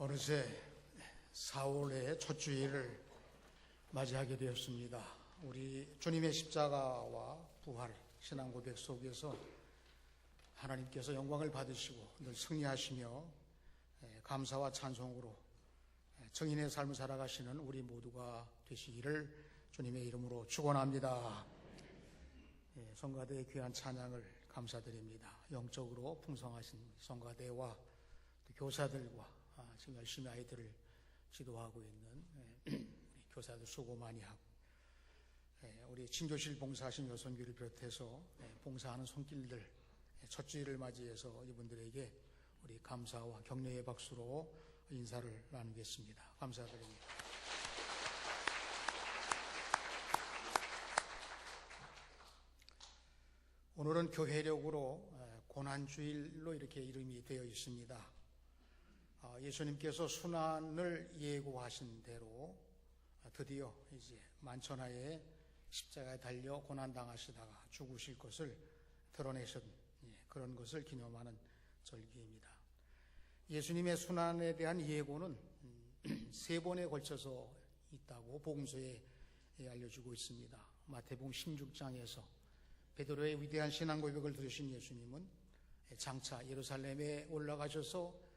어느새 4월의 첫 주일을 맞이하게 되었습니다. 우리 주님의 십자가와 부활, 신앙 고백 속에서 하나님께서 영광을 받으시고 늘 승리하시며 감사와 찬송으로 정인의 삶을 살아가시는 우리 모두가 되시기를 주님의 이름으로 축원합니다. 성가대의 귀한 찬양을 감사드립니다. 영적으로 풍성하신 성가대와 교사들과 지금 열심히 아이들을 지도하고 있는 우리 교사들 수고 많이 하고, 우리 친교실 봉사하신 여성교를 비롯해서 봉사하는 손길들, 첫 주일을 맞이해서 이분들에게 우리 감사와 격려의 박수로 인사를 나누겠습니다. 감사드립니다. 오늘은 교회력으로 고난주일로 이렇게 이름이 되어 있습니다. 예수님께서 순환을 예고하신 대로 드디어 이제 만천하에 십자가에 달려 고난당하시다가 죽으실 것을 드러내신 그런 것을 기념하는 절기입니다. 예수님의 순환에 대한 예고는 세 번에 걸쳐서 있다고 복음서에 알려주고 있습니다. 마태복음 16장에서 베드로의 위대한 신앙 고백을 들으신 예수님은 장차 예루살렘에 올라가셔서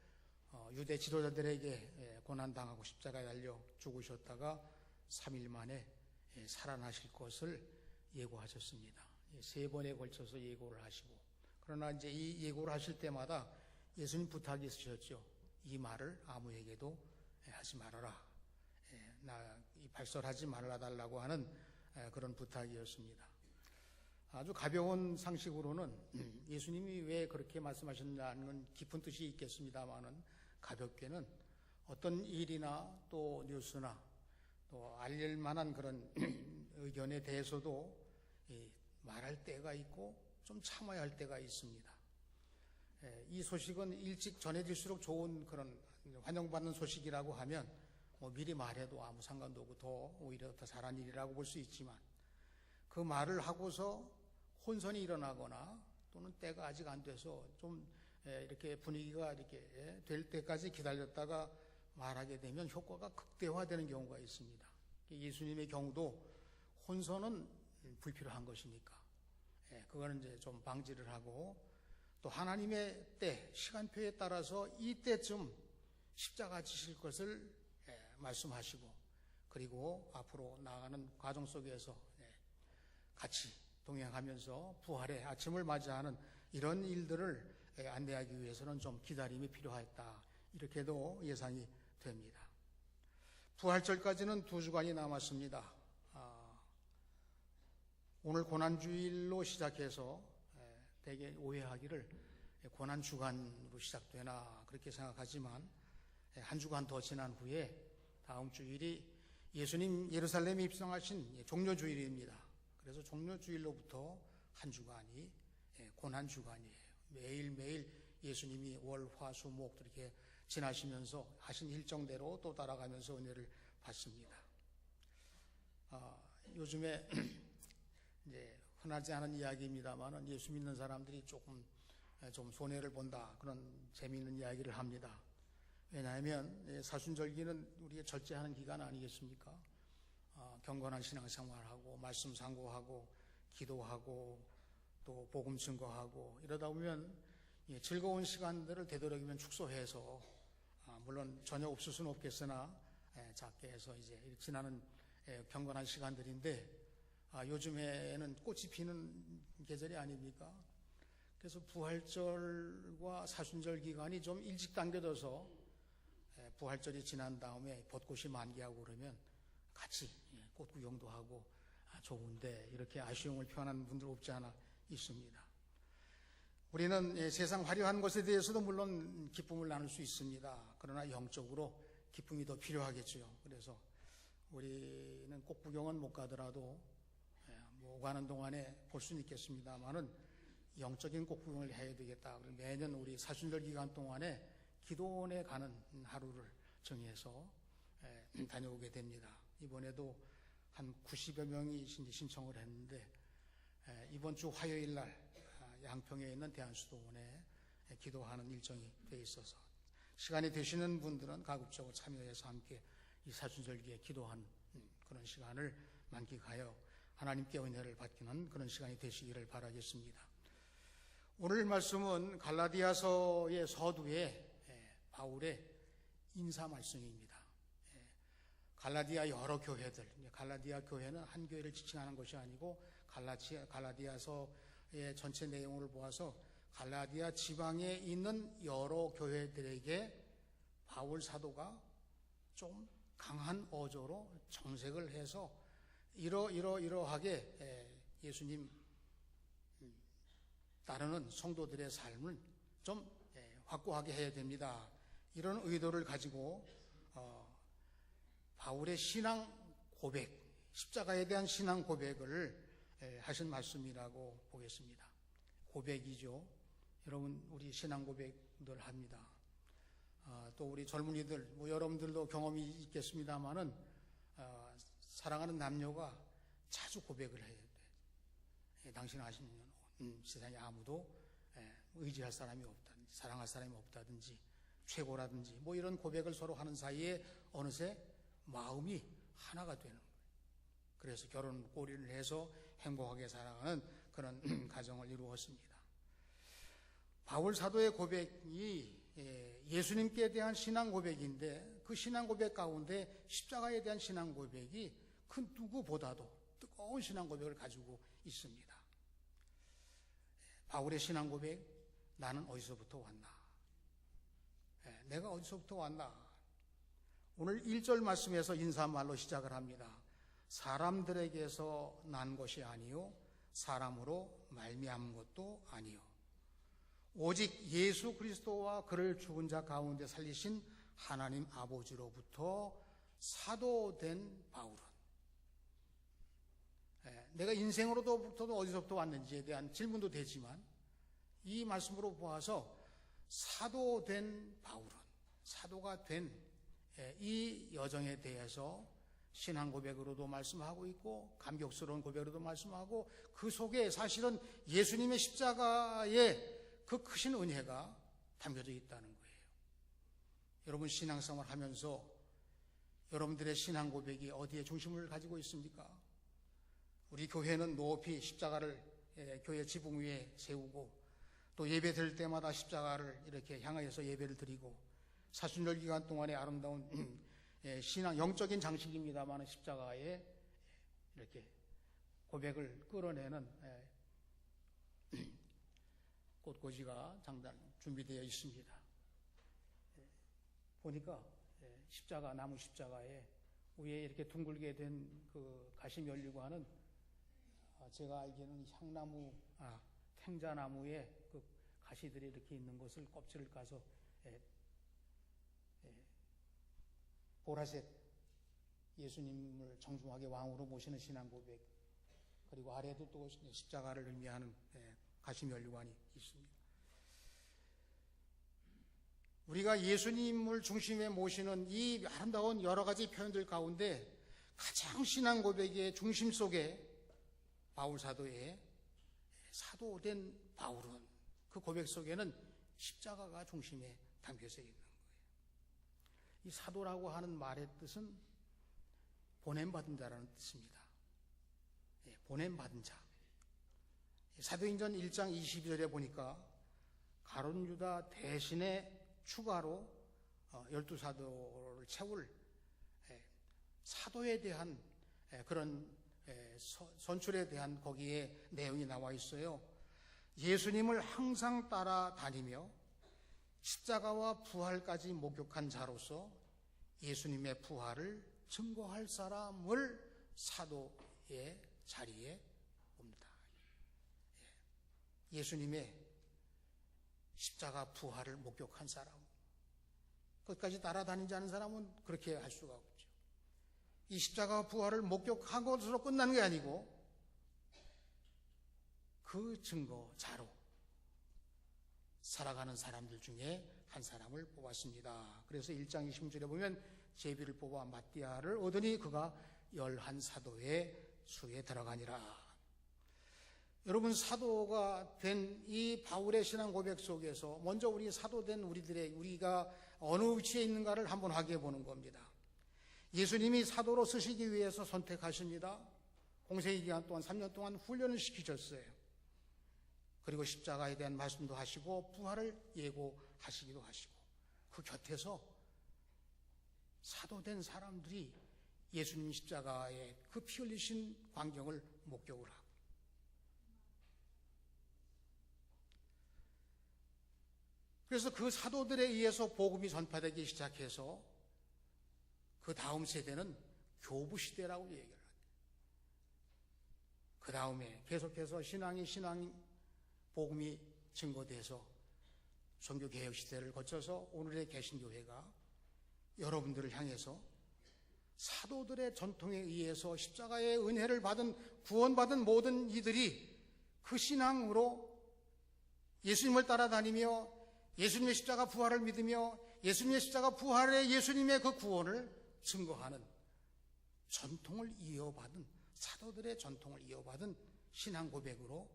유대 지도자들에게 고난당하고 십자가에 달려 죽으셨다가 3일 만에 살아나실 것을 예고하셨습니다. 세 번에 걸쳐서 예고를 하시고, 그러나 이제 이 예고를 하실 때마다 예수님 부탁이 있으셨죠. 이 말을 아무에게도 하지 말아라. 발설하지 말아달라고 하는 그런 부탁이었습니다. 아주 가벼운 상식으로는 예수님이 왜 그렇게 말씀하셨냐는 깊은 뜻이 있겠습니다만은, 가볍게는 어떤 일이나 또 뉴스나 또 알릴 만한 그런 의견에 대해서도 말할 때가 있고 좀 참아야 할 때가 있습니다. 이 소식은 일찍 전해질수록 좋은 그런 환영받는 소식이라고 하면 미리 말해도 아무 상관도 없고 더 오히려 더 잘한 일이라고 볼 수 있지만, 그 말을 하고서 혼선이 일어나거나 또는 때가 아직 안 돼서 좀 이렇게 분위기가 이렇게 될 때까지 기다렸다가 말하게 되면 효과가 극대화되는 경우가 있습니다. 예수님의 경우도 혼선은 불필요한 것이니까 그거는 이제 좀 방지를 하고, 또 하나님의 때, 시간표에 따라서 이때쯤 십자가 지실 것을 말씀하시고, 그리고 앞으로 나아가는 과정 속에서 같이 동행하면서 부활의 아침을 맞이하는 이런 일들을 안내하기 위해서는 좀 기다림이 필요하였다, 이렇게도 예상이 됩니다. 부활절까지는 2주간이 남았습니다. 오늘 고난주일로 시작해서 대개 오해하기를 고난주간으로 시작되나 그렇게 생각하지만, 한 주간 더 지난 후에 다음 주일이 예수님 예루살렘에 입성하신 종료주일입니다. 그래서 종료주일로부터 한 주간이 고난주간이에요. 매일매일 예수님이 월, 화, 수, 목 이렇게 지나시면서 하신 일정대로 또 따라가면서 은혜를 받습니다. 요즘에 이제 흔하지 않은 이야기입니다만은 예수 믿는 사람들이 좀 손해를 본다, 그런 재미있는 이야기를 합니다. 왜냐하면 사순절기는 우리의 절제하는 기간 아니겠습니까? 경건한 신앙생활하고 말씀 상고하고 기도하고 또 복음 증거하고 이러다 보면 즐거운 시간들을 되도록이면 축소해서, 물론 전혀 없을 수는 없겠으나 작게 해서 이제 지나는 경건한 시간들인데, 요즘에는 꽃이 피는 계절이 아닙니까? 그래서 부활절과 사순절 기간이 좀 일찍 당겨져서 부활절이 지난 다음에 벚꽃이 만개하고 그러면 같이 꽃 구경도 하고 좋은데, 이렇게 아쉬움을 표현하는 분들 없지 않아 있습니다. 우리는 세상 화려한 것에 대해서도 물론 기쁨을 나눌 수 있습니다. 그러나 영적으로 기쁨이 더 필요하겠죠. 그래서 우리는 꽃 구경은 못 가더라도 가는 동안에 볼 수는 있겠습니다만은 영적인 꽃 구경을 해야 되겠다. 매년 우리 사순절 기간 동안에 기도원에 가는 하루를 정해서 다녀오게 됩니다. 이번에도 한 90여 명이 신청을 했는데, 이번 주 화요일 날 양평에 있는 대한수도원에 기도하는 일정이 돼 있어서 시간이 되시는 분들은 가급적으로 참여해서 함께 이 사순절기에 기도하는 그런 시간을 만끽하여 하나님께 은혜를 받기는 그런 시간이 되시기를 바라겠습니다. 오늘 말씀은 갈라디아서의 서두에 바울의 인사 말씀입니다. 갈라디아 여러 교회들, 갈라디아 교회는 한 교회를 지칭하는 것이 아니고 갈라디아서의 전체 내용을 보아서 갈라디아 지방에 있는 여러 교회들에게 바울 사도가 좀 강한 어조로 정색을 해서 이러하게 예수님 따르는 성도들의 삶을 좀 확고하게 해야 됩니다. 이런 의도를 가지고 바울의 신앙 고백, 십자가에 대한 신앙 고백을 하신 말씀이라고 보겠습니다. 고백이죠. 여러분, 우리 신앙 고백들 합니다. 또 우리 젊은이들, 여러분들도 경험이 있겠습니다만은 사랑하는 남녀가 자주 고백을 해야 돼. 당신 아시는 세상에 아무도 의지할 사람이 없다든지, 사랑할 사람이 없다든지, 최고라든지, 이런 고백을 서로 하는 사이에 어느새 마음이 하나가 되는 거예요. 그래서 결혼 꼬리를 해서 행복하게 살아가는 그런 가정을 이루었습니다. 바울 사도의 고백이 예수님께 대한 신앙 고백인데, 그 신앙 고백 가운데 십자가에 대한 신앙 고백이 그 누구보다도 뜨거운 신앙 고백을 가지고 있습니다. 바울의 신앙 고백, 나는 어디서부터 왔나? 내가 어디서부터 왔나? 오늘 1절 말씀에서 인사말로 시작을 합니다. 사람들에게서 난 것이 아니요 사람으로 말미암은 것도 아니요 오직 예수 그리스도와 그를 죽은 자 가운데 살리신 하나님 아버지로부터 사도된 바울은, 내가 인생으로부터도 어디서부터 왔는지에 대한 질문도 되지만 이 말씀으로 보아서 사도된 바울은, 사도가 된 이 여정에 대해서 신앙 고백으로도 말씀하고 있고 감격스러운 고백으로도 말씀하고, 그 속에 사실은 예수님의 십자가의 그 크신 은혜가 담겨져 있다는 거예요. 여러분, 신앙생활 하면서 여러분들의 신앙 고백이 어디에 중심을 가지고 있습니까? 우리 교회는 높이 십자가를 교회 지붕 위에 세우고, 또 예배 드릴 때마다 십자가를 이렇게 향하여서 예배를 드리고, 사순절 기간 동안에 아름다운 신앙, 영적인 장식입니다만 십자가에 이렇게 고백을 끌어내는 꽃꽂이가 장단 준비되어 있습니다. 보니까 십자가, 나무 십자가에 위에 이렇게 둥글게 된 그 가시 열리고 하는, 제가 알기에는 향나무, 탱자나무에 그 가시들이 이렇게 있는 것을 껍질을 까서 보라색 예수님을 정중하게 왕으로 모시는 신앙 고백, 그리고 아래도 또 십자가를 의미하는 가시면류관이 있습니다. 우리가 예수님을 중심에 모시는 이 아름다운 여러 가지 표현들 가운데 가장 신앙 고백의 중심 속에 바울 사도의 사도된 바울은, 그 고백 속에는 십자가가 중심에 담겨져 있는 거예요. 이 사도라고 하는 말의 뜻은 보냄받은 자라는 뜻입니다. 보냄받은 자. 사도행전 1장 22절에 보니까 가룟 유다 대신에 추가로 12사도를 채울 사도에 대한 그런 선출에 대한 거기에 내용이 나와 있어요. 예수님을 항상 따라다니며 십자가와 부활까지 목격한 자로서 예수님의 부활을 증거할 사람을 사도의 자리에 옵니다. 예수님의 십자가 부활을 목격한 사람, 끝까지 따라다니지 않은 사람은 그렇게 할 수가 없죠. 이 십자가 부활을 목격한 것으로 끝나는 게 아니고 그 증거, 자로 살아가는 사람들 중에 한 사람을 뽑았습니다. 그래서 1장 20절에 보면 제비를 뽑아 마띠아를 얻으니 그가 11사도의 수에 들어가니라. 여러분, 사도가 된 이 바울의 신앙 고백 속에서 먼저 우리 사도된 우리가 어느 위치에 있는가를 한번 확인해 보는 겁니다. 예수님이 사도로 쓰시기 위해서 선택하십니다. 공생의 기간 동안 3년 동안 훈련을 시키셨어요. 그리고 십자가에 대한 말씀도 하시고 부활을 예고하시기도 하시고, 그 곁에서 사도된 사람들이 예수님 십자가의 그 피 흘리신 광경을 목격을 하고, 그래서 그 사도들에 의해서 복음이 전파되기 시작해서 그 다음 세대는 교부 시대라고 얘기를 합니다. 그 다음에 계속해서 신앙 복음이 증거돼서 종교개혁 시대를 거쳐서 오늘의 개신교회가 여러분들을 향해서 사도들의 전통에 의해서 십자가의 은혜를 받은, 구원받은 모든 이들이 그 신앙으로 예수님을 따라다니며 예수님의 십자가 부활을 믿으며 예수님의 십자가 부활의 예수님의 그 구원을 증거하는 전통을 이어받은, 사도들의 전통을 이어받은 신앙 고백으로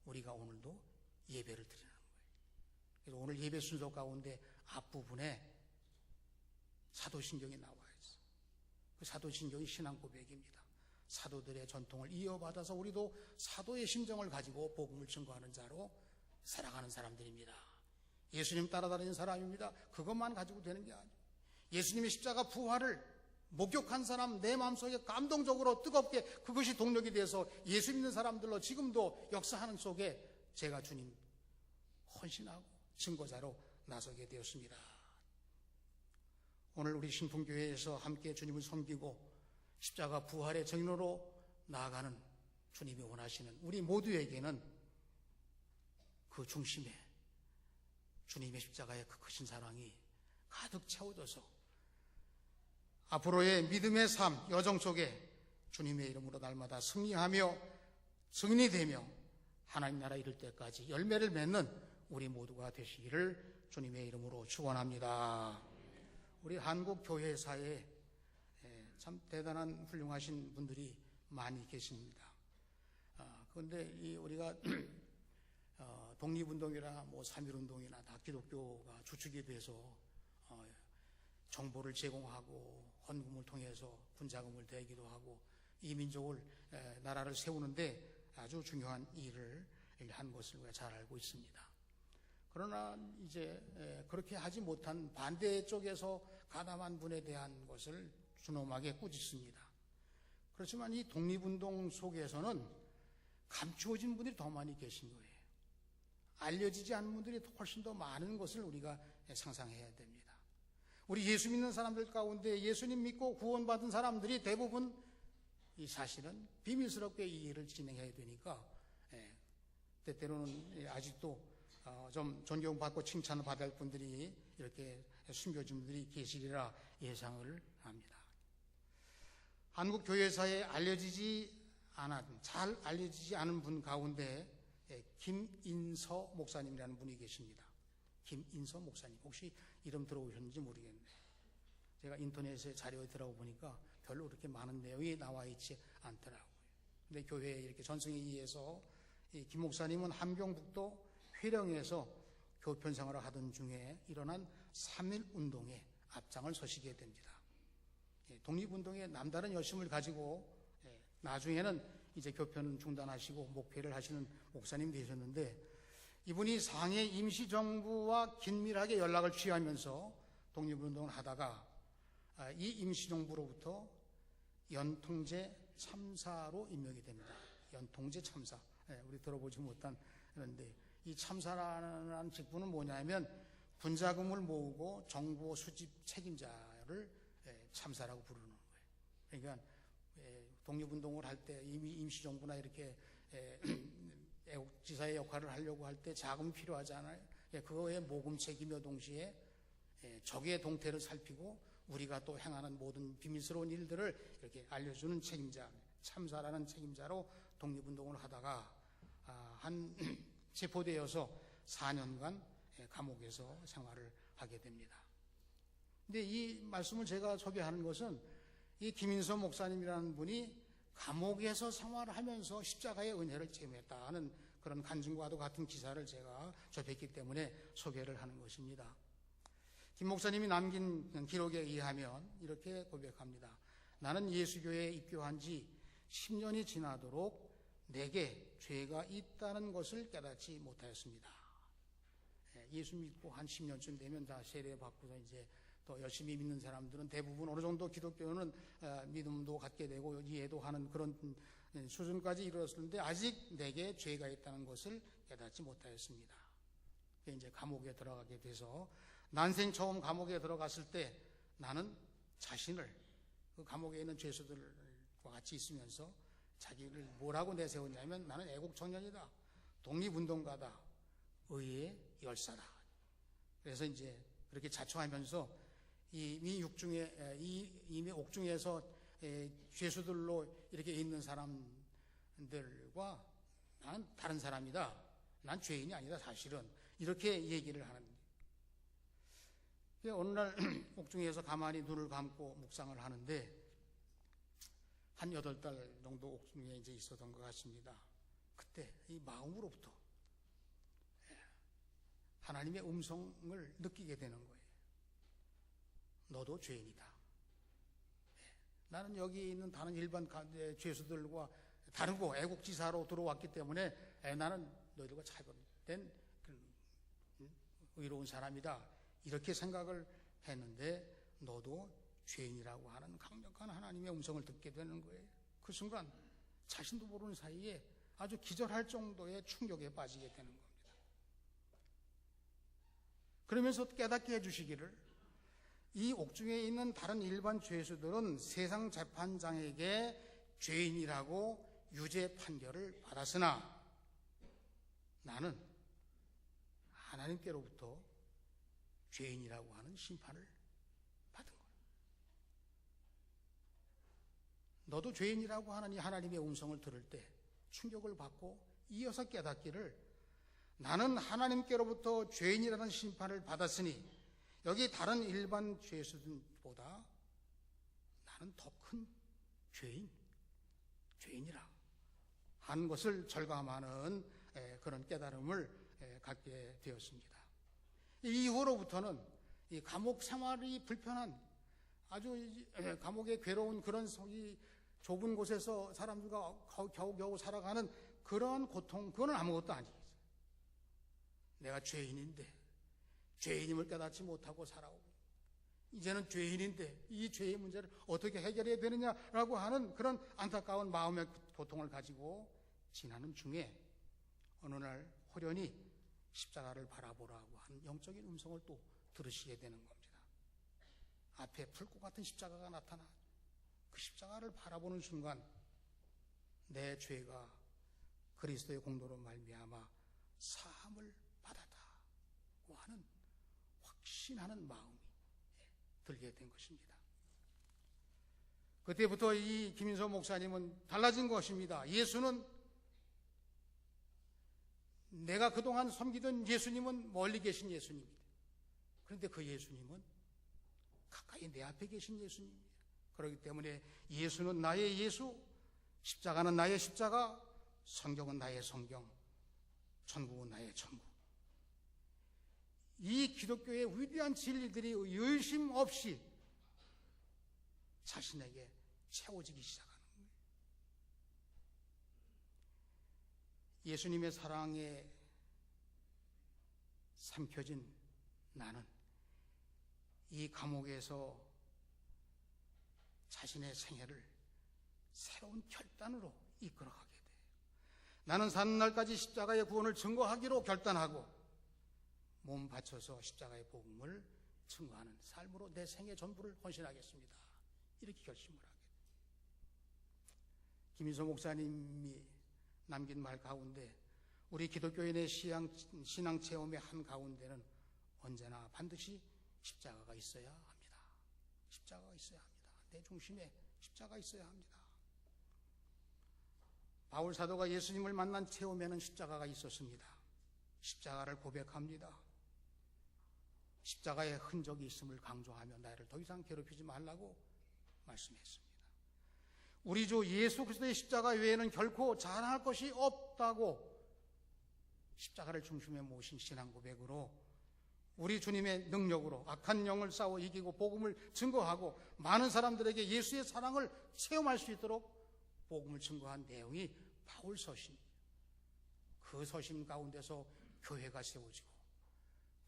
우리가 오늘도 예배를 드리는 거예요. 그래서 오늘 예배 순서 가운데 앞부분에 사도신경이 나와 있어요. 그 사도신경이 신앙 고백입니다. 사도들의 전통을 이어받아서 우리도 사도의 심정을 가지고 복음을 증거하는 자로 살아가는 사람들입니다. 예수님 따라다니는 사람입니다. 그것만 가지고 되는 게 아니에요. 예수님의 십자가 부활을 목격한 사람, 내 마음속에 감동적으로 뜨겁게 그것이 동력이 돼서 예수 믿는 사람들로 지금도 역사하는 속에 제가 주님 헌신하고 증거자로 나서게 되었습니다. 오늘 우리 신풍교회에서 함께 주님을 섬기고 십자가 부활의 증인으로 나아가는 주님이 원하시는 우리 모두에게는 그 중심에 주님의 십자가의 그 크신 사랑이 가득 채워져서 앞으로의 믿음의 삶, 여정 속에 주님의 이름으로 날마다 승리하며 증인이 되며 하나님 나라 이룰 때까지 열매를 맺는 우리 모두가 되시기를 주님의 이름으로 축원합니다. 우리 한국 교회사에 참 대단한 훌륭하신 분들이 많이 계십니다. 그런데 우리가 독립운동이나 3.1운동이나 다 기독교가 주축이 돼서 정보를 제공하고 헌금을 통해서 군자금을 대기도 하고 이 민족을, 나라를 세우는데 아주 중요한 일을 한 것을 우리가 잘 알고 있습니다. 그러나 이제 그렇게 하지 못한 반대 쪽에서 가담한 분에 대한 것을 준엄하게 꾸짖습니다. 그렇지만 이 독립운동 속에서는 감추어진 분들이 더 많이 계신 거예요. 알려지지 않은 분들이 훨씬 더 많은 것을 우리가 상상해야 됩니다. 우리 예수 믿는 사람들 가운데 예수님 믿고 구원받은 사람들이 대부분 이 사실은 비밀스럽게 이 일을 진행해야 되니까 때때로는 아직도 좀 존경받고 칭찬을 받을 분들이 이렇게 숨겨진 분들이 계시리라 예상을 합니다. 한국 교회사에 잘 알려지지 않은 분 가운데 김인서 목사님이라는 분이 계십니다. 김인서 목사님, 혹시 이름 들어보셨는지 모르겠네요. 제가 인터넷에 자료에 들어보니까 별로 그렇게 많은 내용이 나와 있지 않더라고요. 근데 교회에 이렇게 전승에 의해서 이 김 목사님은 함경북도 회령에서 교편 생활을 하던 중에 일어난 3.1운동에 앞장을 서시게 됩니다. 독립운동에 남다른 열심을 가지고 나중에는 이제 교편은 중단하시고 목회를 하시는 목사님이 되셨는데, 이분이 상해 임시정부와 긴밀하게 연락을 취하면서 독립운동을 하다가 이 임시정부로부터 연통제 참사로 임명이 됩니다. 연통제 참사. 우리 들어보지 못한 그런데 이 참사라는 직분은 뭐냐면 군자금을 모으고 정보 수집 책임자를 참사라고 부르는 거예요. 그러니까 독립운동을 할 때 이미 임시정부나 이렇게 애국지사의 역할을 하려고 할 때 자금이 필요하잖아요. 그거에 모금 책임여 동시에 적의 동태를 살피고 우리가 또 행하는 모든 비밀스러운 일들을 이렇게 알려주는 책임자, 참사라는 책임자로 독립운동을 하다가 체포되어서 4년간 감옥에서 생활을 하게 됩니다. 근데 이 말씀을 제가 소개하는 것은 이 김인서 목사님이라는 분이 감옥에서 생활하면서 십자가의 은혜를 체험했다 하는 그런 간증과도 같은 기사를 제가 접했기 때문에 소개를 하는 것입니다. 김 목사님이 남긴 기록에 의하면 이렇게 고백합니다. 나는 예수교회에 입교한 지 10년이 지나도록 내게 죄가 있다는 것을 깨닫지 못하였습니다. 예수 믿고 한 10년쯤 되면 다 세례 받고서 이제 또 열심히 믿는 사람들은 대부분 어느 정도 기독교는 믿음도 갖게 되고 이해도 하는 그런 수준까지 이르렀는데 아직 내게 죄가 있다는 것을 깨닫지 못하였습니다. 이제 감옥에 들어가게 돼서 난생 처음 감옥에 들어갔을 때 나는 자신을 그 감옥에 있는 죄수들과 같이 있으면서 자기를 뭐라고 내세웠냐면 나는 애국 청년이다, 독립운동가다, 의의 열사다. 그래서 이제 그렇게 자처하면서 이미 옥중에서 죄수들로 이렇게 있는 사람들과 나는 다른 사람이다. 난 죄인이 아니다, 사실은. 이렇게 얘기를 하는. 어느 날 옥중에서 가만히 눈을 감고 묵상을 하는데 한 8달 정도 옥중에 이제 있었던 것 같습니다. 그때 이 마음으로부터 하나님의 음성을 느끼게 되는 거예요. 너도 죄인이다. 나는 여기 있는 다른 일반 죄수들과 다르고 애국지사로 들어왔기 때문에 나는 너희들과 차별된 의로운 사람이다. 이렇게 생각을 했는데 너도 죄인이라고 하는 강력한 하나님의 음성을 듣게 되는 거예요. 그 순간 자신도 모르는 사이에 아주 기절할 정도의 충격에 빠지게 되는 겁니다. 그러면서 깨닫게 해주시기를 이 옥중에 있는 다른 일반 죄수들은 세상 재판장에게 죄인이라고 유죄 판결을 받았으나 나는 하나님께로부터 죄인이라고 하는 심판을 받은 거예요. 너도 죄인이라고 하는 이 하나님의 음성을 들을 때 충격을 받고 이어서 깨닫기를 나는 하나님께로부터 죄인이라는 심판을 받았으니 여기 다른 일반 죄수들보다 나는 더 큰 죄인이라 하는 것을 절감하는 그런 깨달음을 갖게 되었습니다. 이후로부터는 이 감옥 생활이 불편한 아주 감옥의 괴로운 그런 속이 좁은 곳에서 사람들과 겨우겨우 살아가는 그런 고통, 그건 아무것도 아니겠어요. 내가 죄인인데 죄인임을 깨닫지 못하고 살아오고 이제는 죄인인데 이 죄의 문제를 어떻게 해결해야 되느냐라고 하는 그런 안타까운 마음의 고통을 가지고 지나는 중에 어느 날 호련히 십자가를 바라보라고 하는 영적인 음성을 또 들으시게 되는 겁니다. 앞에 불꽃 같은 십자가가 나타나 그 십자가를 바라보는 순간 내 죄가 그리스도의 공로로 말미암아 사함을 받았다고 하는 확신하는 마음이 들게 된 것입니다. 그때부터 이 김인서 목사님은 달라진 것입니다. 예수는 내가 그동안 섬기던 예수님은 멀리 계신 예수님입니다. 그런데 그 예수님은 가까이 내 앞에 계신 예수님입니다. 그렇기 때문에 예수는 나의 예수, 십자가는 나의 십자가, 성경은 나의 성경, 천국은 나의 천국. 이 기독교의 위대한 진리들이 의심 없이 자신에게 채워지기 시작하는 거예요. 예수님의 사랑에 삼켜진 나는 이 감옥에서 자신의 생애를 새로운 결단으로 이끌어가게 돼요. 나는 사는 날까지 십자가의 구원을 증거하기로 결단하고 몸 바쳐서 십자가의 복음을 증거하는 삶으로 내 생애 전부를 헌신하겠습니다. 이렇게 결심을 하게 돼요. 김인서 목사님이 남긴 말 가운데 우리 기독교인의 신앙 체험의 한 가운데는 언제나 반드시 십자가가 있어야 합니다. 십자가가 있어야 합니다. 내 중심에 십자가가 있어야 합니다. 바울 사도가 예수님을 만난 체험에는 십자가가 있었습니다. 십자가를 고백합니다. 십자가의 흔적이 있음을 강조하며 나를 더 이상 괴롭히지 말라고 말씀했습니다. 우리 주 예수 그리스도의 십자가 외에는 결코 자랑할 것이 없다고 십자가를 중심에 모신 신앙 고백으로 우리 주님의 능력으로 악한 영을 싸워 이기고 복음을 증거하고 많은 사람들에게 예수의 사랑을 체험할 수 있도록 복음을 증거한 내용이 바울 서신입니다. 그 서신 가운데서 교회가 세워지고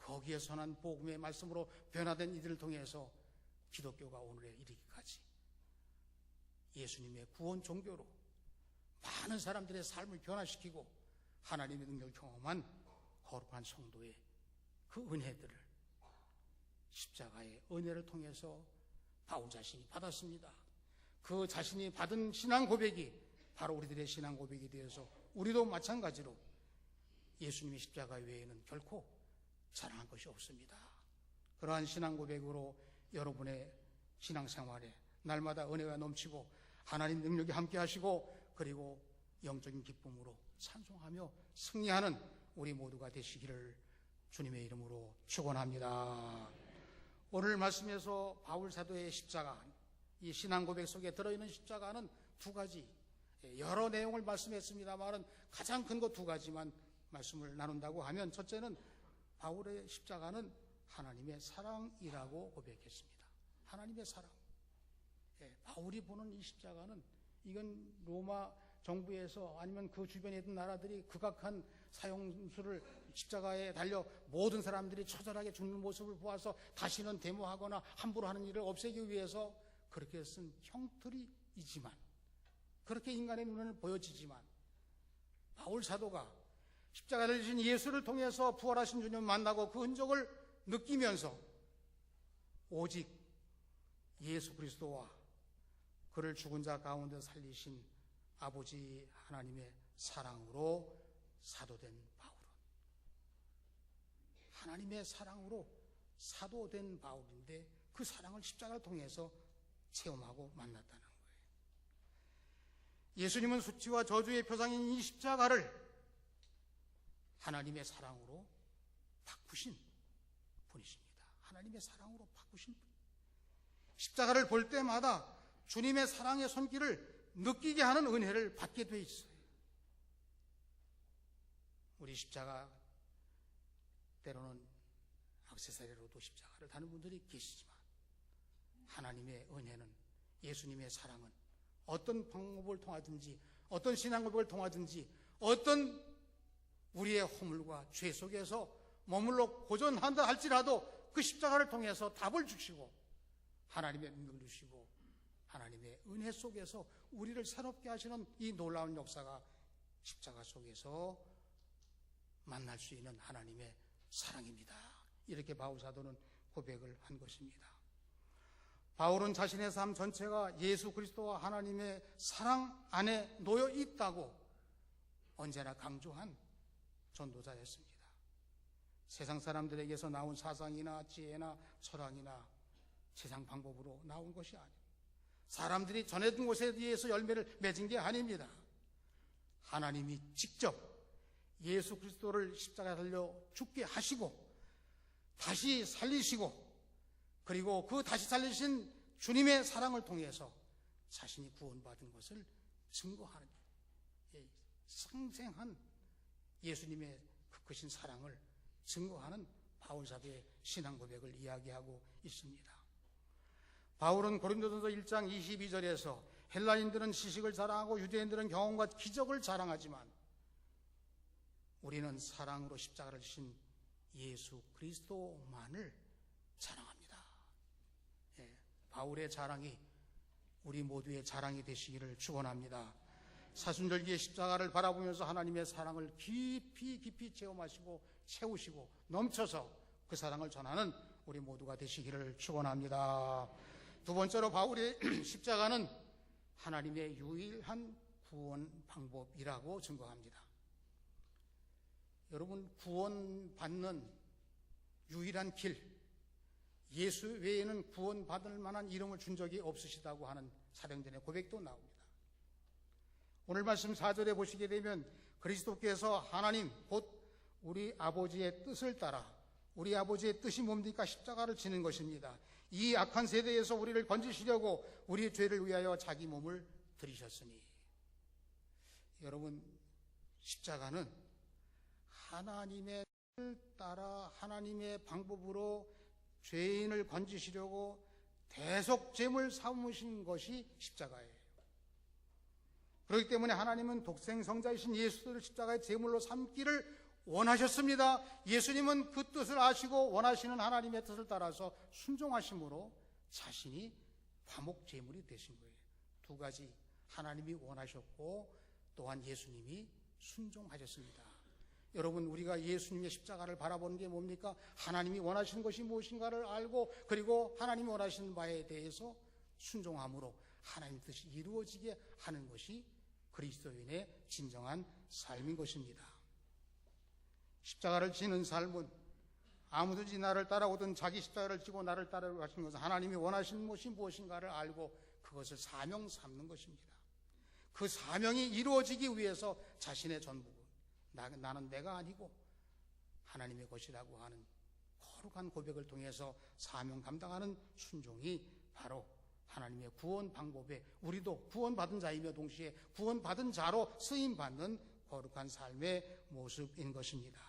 거기에 선한 복음의 말씀으로 변화된 이들을 통해서 기독교가 오늘에 이르기까지 예수님의 구원 종교로 많은 사람들의 삶을 변화시키고 하나님의 능력을 경험한 거룩한 성도의 그 은혜들을 십자가의 은혜를 통해서 바울 자신이 받았습니다. 그 자신이 받은 신앙 고백이 바로 우리들의 신앙 고백이 되어서 우리도 마찬가지로 예수님의 십자가 외에는 결코 자랑할 것이 없습니다. 그러한 신앙 고백으로 여러분의 신앙생활에 날마다 은혜가 넘치고 하나님 능력이 함께 하시고 그리고 영적인 기쁨으로 찬송하며 승리하는 우리 모두가 되시기를 주님의 이름으로 축원합니다. 오늘 말씀에서 바울 사도의 십자가, 이 신앙 고백 속에 들어있는 십자가는 두 가지, 여러 내용을 말씀했습니다만 가장 큰 것 두 가지만 말씀을 나눈다고 하면, 첫째는 바울의 십자가는 하나님의 사랑이라고 고백했습니다. 하나님의 사랑. 바울이 보는 이 십자가는 이건 로마 정부에서 아니면 그 주변에 있던 나라들이 극악한 사형수를 십자가에 달려 모든 사람들이 처절하게 죽는 모습을 보아서 다시는 데모하거나 함부로 하는 일을 없애기 위해서 그렇게 쓴 형틀이지만, 그렇게 인간의 눈에는 보여지지만 바울 사도가 십자가를 지신 예수를 통해서 부활하신 주님을 만나고 그 흔적을 느끼면서 오직 예수 그리스도와 그를 죽은 자 가운데 살리신 아버지 하나님의 사랑으로 사도된 바울은 하나님의 사랑으로 사도된 바울인데 그 사랑을 십자가를 통해서 체험하고 만났다는 거예요. 예수님은 수치와 저주의 표상인 이 십자가를 하나님의 사랑으로 바꾸신 분이십니다. 하나님의 사랑으로 바꾸신 분. 십자가를 볼 때마다 주님의 사랑의 손길을 느끼게 하는 은혜를 받게 돼 있어요. 우리 십자가 때로는 액세서리로도 십자가를 다는 분들이 계시지만 하나님의 은혜는, 예수님의 사랑은 어떤 방법을 통하든지 어떤 신앙고백을 통하든지 어떤 우리의 허물과 죄 속에서 머물러 고전한다 할지라도 그 십자가를 통해서 답을 주시고 하나님의 능력을 주시고 하나님의 은혜 속에서 우리를 새롭게 하시는 이 놀라운 역사가 십자가 속에서 만날 수 있는 하나님의 사랑입니다. 이렇게 바울 사도는 고백을 한 것입니다. 바울은 자신의 삶 전체가 예수 그리스도와 하나님의 사랑 안에 놓여 있다고 언제나 강조한 전도자였습니다. 세상 사람들에게서 나온 사상이나 지혜나 철학이나 세상 방법으로 나온 것이 아닙니다. 사람들이 전해둔 것에 의해서 열매를 맺은 게 아닙니다. 하나님이 직접 예수 그리스도를 십자가에 달려 죽게 하시고 다시 살리시고 그리고 그 다시 살리신 주님의 사랑을 통해서 자신이 구원받은 것을 증거하는 상생한 예수님의 그 크신 사랑을 증거하는 바울 사도의 신앙 고백을 이야기하고 있습니다. 바울은 고린도전서 1장 22절에서 헬라인들은 지식을 자랑하고 유대인들은 경험과 기적을 자랑하지만 우리는 사랑으로 십자가를 지신 예수 그리스도만을 자랑합니다. 바울의 자랑이 우리 모두의 자랑이 되시기를 축원합니다. 사순절기의 십자가를 바라보면서 하나님의 사랑을 깊이 체험하시고 채우시고 넘쳐서 그 사랑을 전하는 우리 모두가 되시기를 축원합니다. 두 번째로 바울의 십자가는 하나님의 유일한 구원 방법이라고 증거합니다. 여러분, 구원받는 유일한 길, 예수 외에는 구원받을 만한 이름을 준 적이 없으시다고 하는 사도행전의 고백도 나옵니다. 오늘 말씀 4절에 보시게 되면 그리스도께서 하나님 곧 우리 아버지의 뜻을 따라, 우리 아버지의 뜻이 뭡니까? 십자가를 지는 것입니다. 이 악한 세대에서 우리를 건지시려고 우리의 죄를 위하여 자기 몸을 들이셨으니. 여러분, 십자가는 하나님의 따라 하나님의 방법으로 죄인을 건지시려고 대속제물 삼으신 것이 십자가예요. 그렇기 때문에 하나님은 독생성자이신 예수를 십자가의 제물로 삼기를 원하셨습니다. 예수님은 그 뜻을 아시고 원하시는 하나님의 뜻을 따라서 순종하심으로 자신이 화목제물이 되신 거예요. 두 가지, 하나님이 원하셨고 또한 예수님이 순종하셨습니다. 여러분, 우리가 예수님의 십자가를 바라보는 게 뭡니까? 하나님이 원하시는 것이 무엇인가를 알고 그리고 하나님이 원하시는 바에 대해서 순종함으로 하나님 뜻이 이루어지게 하는 것이 그리스도인의 진정한 삶인 것입니다. 십자가를 지는 삶은 아무든지 나를 따라오든 자기 십자가를 지고 나를 따라가시는 것은 하나님이 원하시는 것이 무엇인가를 알고 그것을 사명 삼는 것입니다. 그 사명이 이루어지기 위해서 자신의 전부, 나는 내가 아니고 하나님의 것이라고 하는 거룩한 고백을 통해서 사명 감당하는 순종이 바로 하나님의 구원 방법에 우리도 구원받은 자이며 동시에 구원받은 자로 쓰임받는 거룩한 삶의 모습인 것입니다.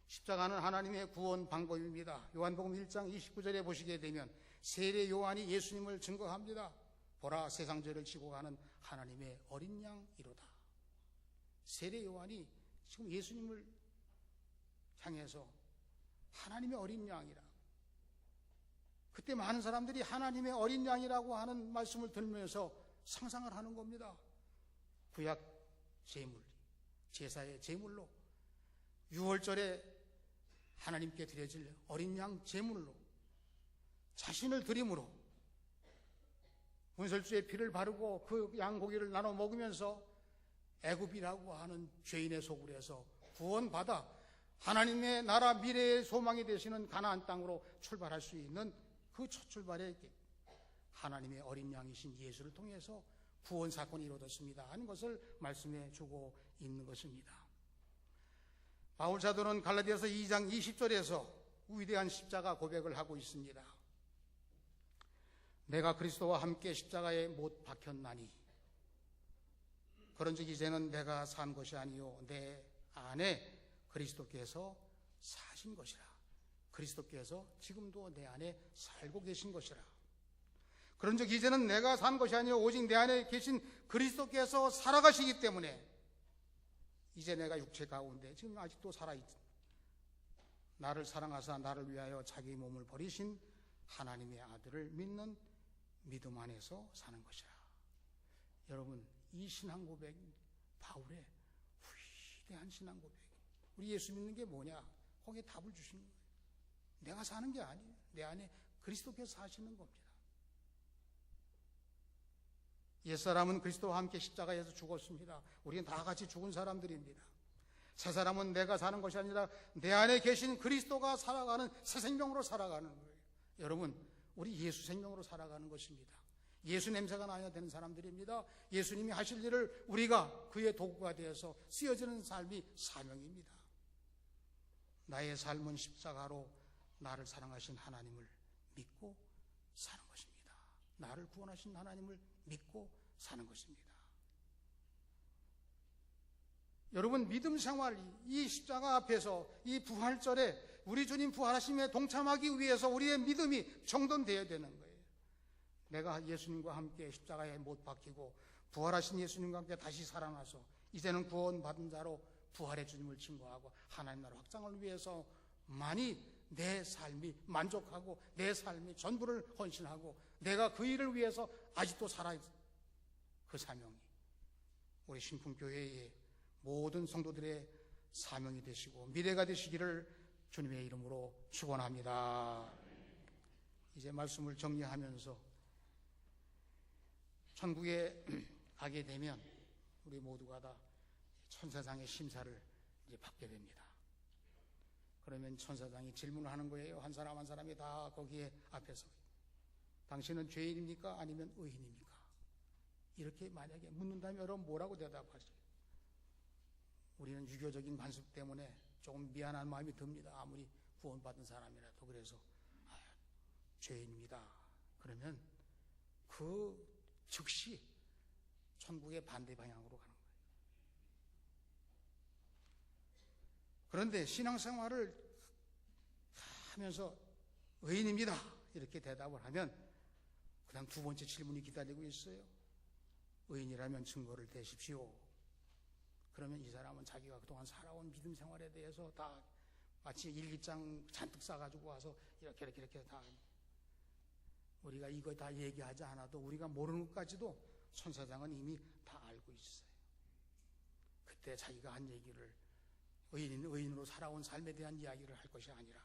십자가는 하나님의 구원 방법입니다. 요한복음 1장 29절에 보시게 되면 세례 요한이 예수님을 증거합니다. 보라, 세상 죄를 지고 가는 하나님의 어린 양이로다. 세례 요한이 지금 예수님을 향해서 하나님의 어린 양이라. 그때 많은 사람들이 하나님의 어린 양이라고 하는 말씀을 들으면서 상상을 하는 겁니다. 구약 제물, 제사의 제물로, 유월절에 하나님께 드려질 어린 양 제물로 자신을 드림으로 문설주의 피를 바르고 그 양고기를 나눠 먹으면서 애굽이라고 하는 죄인의 소굴에서 구원받아 하나님의 나라 미래의 소망이 되시는 가나안 땅으로 출발할 수 있는 그 첫 출발에 하나님의 어린 양이신 예수를 통해서 구원 사건이 이루어졌습니다 하는 것을 말씀해 주고 있는 것입니다. 바울 사도는 갈라디아서 2장 20절에서 위대한 십자가 고백을 하고 있습니다. 내가 그리스도와 함께 십자가에 못 박혔나니 그런즉 이제는 내가 산 것이 아니요 내 안에 그리스도께서 사신 것이라. 그리스도께서 지금도 내 안에 살고 계신 것이라. 그런즉 이제는 내가 산 것이 아니요 오직 내 안에 계신 그리스도께서 살아가시기 때문에 이제 내가 육체 가운데 지금 아직도 살아있다. 나를 사랑하사 나를 위하여 자기 몸을 버리신 하나님의 아들을 믿는 믿음 안에서 사는 것이라. 여러분, 이 신앙 고백, 바울의 위대한 신앙 고백. 우리 예수 믿는 게 뭐냐? 거기에 답을 주시는 거예요. 내가 사는 게 아니에요. 내 안에 그리스도께서 사시는 겁니다. 옛사람은 그리스도와 함께 십자가에서 죽었습니다. 우리는 다 같이 죽은 사람들입니다. 새 사람은 내가 사는 것이 아니라 내 안에 계신 그리스도가 살아가는 새 생명으로 살아가는 거예요. 여러분, 우리 예수 생명으로 살아가는 것입니다. 예수 냄새가 나야 되는 사람들입니다. 예수님이 하실 일을 우리가 그의 도구가 되어서 쓰여지는 삶이 사명입니다. 나의 삶은 십자가로 나를 사랑하신 하나님을 믿고 사는 것입니다. 나를 구원하신 하나님을 믿고 사는 것입니다. 여러분, 믿음 생활, 이 십자가 앞에서 이 부활절에 우리 주님 부활하심에 동참하기 위해서 우리의 믿음이 정돈되어야 되는 거예요. 내가 예수님과 함께 십자가에 못 박히고 부활하신 예수님과 함께 다시 살아나서 이제는 구원받은 자로 부활의 주님을 증거하고 하나님 나라 확장을 위해서 많이 내 삶이 만족하고 내 삶이 전부를 헌신하고 내가 그 일을 위해서 아직도 살아있어. 그 사명이 우리 신풍교회의 모든 성도들의 사명이 되시고 미래가 되시기를 주님의 이름으로 축원합니다. 이제 말씀을 정리하면서 천국에 가게 되면 우리 모두가 다 천사장의 심사를 이제 받게 됩니다. 그러면 천사장이 질문을 하는 거예요. 한 사람 한 사람이 다 거기에 앞에서 당신은 죄인입니까? 아니면 의인입니까? 이렇게 만약에 묻는다면 여러분 뭐라고 대답하세요? 우리는 유교적인 관습 때문에 조금 미안한 마음이 듭니다. 아무리 구원받은 사람이라도. 그래서 죄인입니다. 그러면 그 즉시 천국의 반대 방향으로 가는 거예요. 그런데 신앙생활을 하면서 의인입니다 이렇게 대답을 하면 그 다음 두 번째 질문이 기다리고 있어요. 의인이라면 증거를 대십시오. 그러면 이 사람은 자기가 그동안 살아온 믿음 생활에 대해서 다 마치 일기장 잔뜩 싸가지고 와서 이렇게 다, 우리가 이거 다 얘기하지 않아도 우리가 모르는 것까지도 천사장은 이미 다 알고 있어요. 그때 자기가 한 얘기를, 의인으로 살아온 삶에 대한 이야기를 할 것이 아니라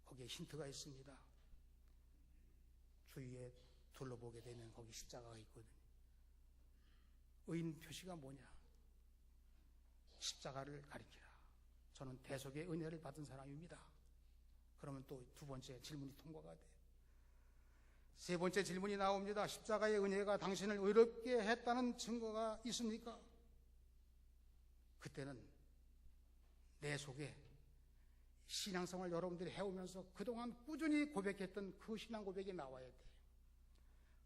거기에 힌트가 있습니다. 주위에 둘러보게 되면 거기 십자가가 있거든요. 의인 표시가 뭐냐? 십자가를 가리키라. 저는 대속의 은혜를 받은 사람입니다. 그러면 또 두 번째 질문이 통과가 돼요. 세 번째 질문이 나옵니다. 십자가의 은혜가 당신을 의롭게 했다는 증거가 있습니까? 그때는 내 속에 신앙생활 여러분들이 해오면서 그동안 꾸준히 고백했던 그 신앙 고백이 나와야 돼요.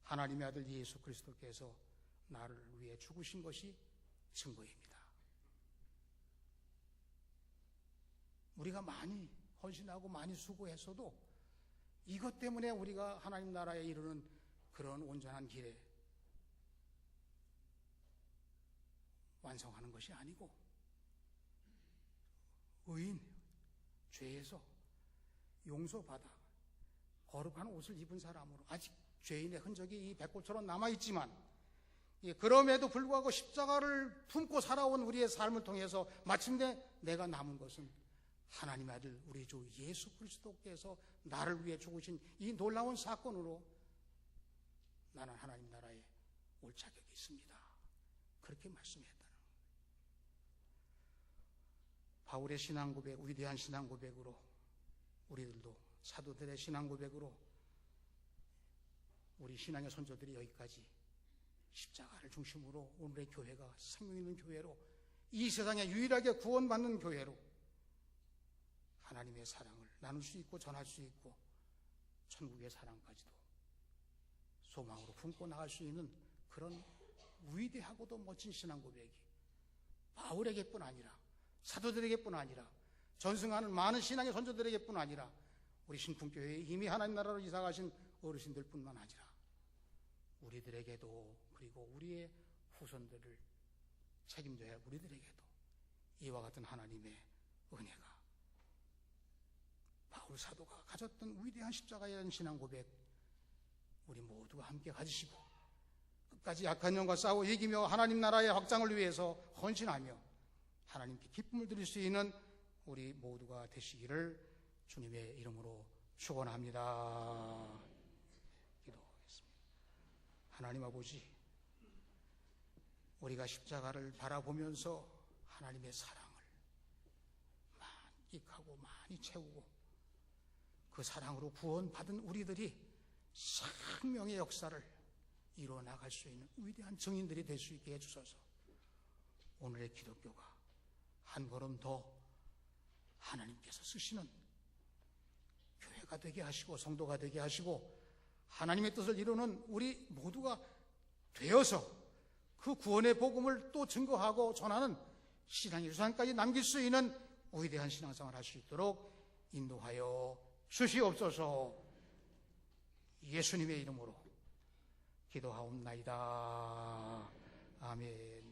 하나님의 아들 예수 그리스도께서 나를 위해 죽으신 것이 증거입니다. 우리가 많이 헌신하고 많이 수고했어도 이것 때문에 우리가 하나님 나라에 이르는 그런 온전한 길에 완성하는 것이 아니고, 의인, 죄에서 용서받아 거룩한 옷을 입은 사람으로, 아직 죄인의 흔적이 이 백골처럼 남아있지만 그럼에도 불구하고 십자가를 품고 살아온 우리의 삶을 통해서 마침내 내가 남은 것은 하나님의 아들 우리 주 예수 그리스도께서 나를 위해 죽으신 이 놀라운 사건으로 나는 하나님 나라에 올 자격이 있습니다. 그렇게 말씀했다는 거예요. 바울의 신앙 고백, 위대한 신앙 고백으로 우리들도 사도들의 신앙 고백으로 우리 신앙의 선조들이 여기까지 십자가를 중심으로 오늘의 교회가 생명 있는 교회로, 이 세상에 유일하게 구원받는 교회로 하나님의 사랑을 나눌 수 있고 전할 수 있고 천국의 사랑까지도 소망으로 품고 나갈 수 있는 그런 위대하고도 멋진 신앙 고백이 바울에게뿐 아니라 사도들에게뿐 아니라 전승하는 많은 신앙의 선조들에게뿐 아니라 우리 신풍교회에 이미 하나님 나라로 이사가신 어르신들뿐만 아니라 우리들에게도, 그리고 우리의 후손들을 책임져야 할 우리들에게도 이와 같은 하나님의 은혜가, 바울 사도가 가졌던 위대한 십자가에 대한 신앙 고백 우리 모두가 함께 가지시고 끝까지 약한 영과 싸워 이기며 하나님 나라의 확장을 위해서 헌신하며 하나님께 기쁨을 드릴 수 있는 우리 모두가 되시기를 주님의 이름으로 축원합니다. 기도하겠습니다. 하나님 아버지, 우리가 십자가를 바라보면서 하나님의 사랑을 만끽하고 많이 채우고 그 사랑으로 구원받은 우리들이 생명의 역사를 이루어나갈 수 있는 위대한 증인들이 될 수 있게 해주셔서 오늘의 기독교가 한 걸음 더 하나님께서 쓰시는 교회가 되게 하시고 성도가 되게 하시고 하나님의 뜻을 이루는 우리 모두가 되어서 그 구원의 복음을 또 증거하고 전하는 신앙의 유산까지 남길 수 있는 위대한 신앙생활을 할 수 있도록 인도하여 주시옵소서. 예수님의 이름으로 기도하옵나이다. 아멘.